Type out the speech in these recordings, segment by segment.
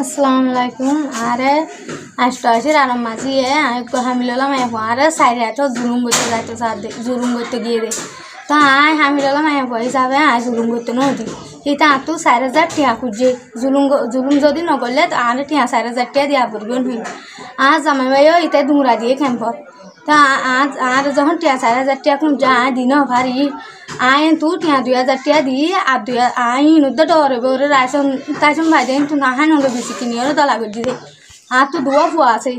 আসসালামু আলাইকুম। আরে আষ্টআশির আরাম মাঝি আয় হামিলাম আরে সাইডে এত জুলুম করতে যাইতো জুলুম করতে গিয়ে দে তো আয় হামিলাম হিসাবে আয় জুলুম করতে নদী এটা তো 4,000 টিয়া খুঁজছে জুলুম যদি নগরলে তো আরে টিয়া 4,000 টিয়া দিয়া পড়বেন হই আজ জামাই ভাইও এটা দুমরা দিয়ে খেম্পর তা আজ আর যখন টিয়া 4,000 টিয়া খুঁজছে আয় দিন ভারি আয় তু টিয়া 2,000 টিয়া দি আর আই নুদ্দা ডরে বরে রাইসন তাইসন ভাই দেন তু না হাই নলো বেশি কিনি ওর দলা করে দিতে আর তো দুয়া ফুয়া আছে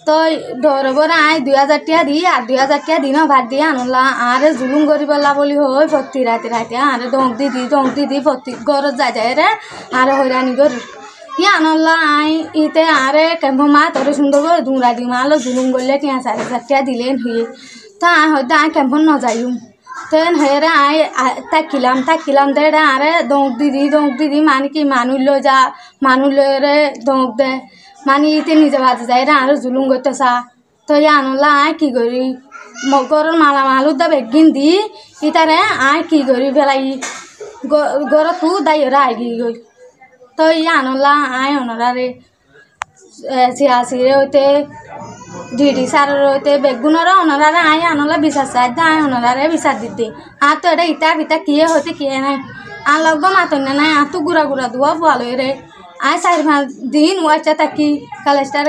তো ডরে বরে আয় 2,000 টিয়া দি আর 2,000 টিয়া দিন ভাত দিয়ে আনলা আর জুলুম করি বললা বলি হই ভর্তি রাতে আর দঙ্ক দিদি ভর্তি ঘরত যায় রে আর হইরানি করি আনলা আই ইতে আরে কেম্প মা তোর সুন্দর করে দুমরা দি মালো জুলুম করলে টিয়া 4,000 টিয়া দিলেন হয়ে তা আয় হয়তো আয় কেম্প ন যাইম তেন হেরে আয় তাকিলাম দে আরে দঙ্ক দিদি মানে কি মানুষ লো যা মানুষ রে দঙ্ক দে মানে ইতে নিজে বাজে যায় রে আরো জুলুম করতে চা তো আনলা আয় কি করি গরর মালুর দা বেগিন দি ইতারে আয় কি করি বেলাই গর তু দাইরা আই গই তো আনলা আয় অনরারে সিয়াসিরে হইতে ডিডি সারের হইতে বেগুনরা অনরারে আয় আনলা বিচার চাই আয় অনরারে বিচার দিতে আর তো এটা ইটা বিটা কিয়ে হইতে কিয়ে নাই আর লগ মাতন নাই আর তো গুড়া দুয়া ভালো রে আয় 4-5 দিন ওয়াইচা থাকি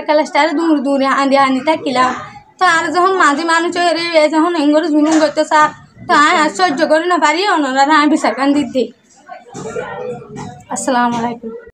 কালেস্টারে দূরে আনি থাকিলাম তো আর যখন মাঝি মানুষ রে যখন এঙ্গরে জুলুম করতে চা তো আয় আর সহ্য করি না পারি অনরারে আয় বিচার কান দিতে। আসসালামু আলাইকুম।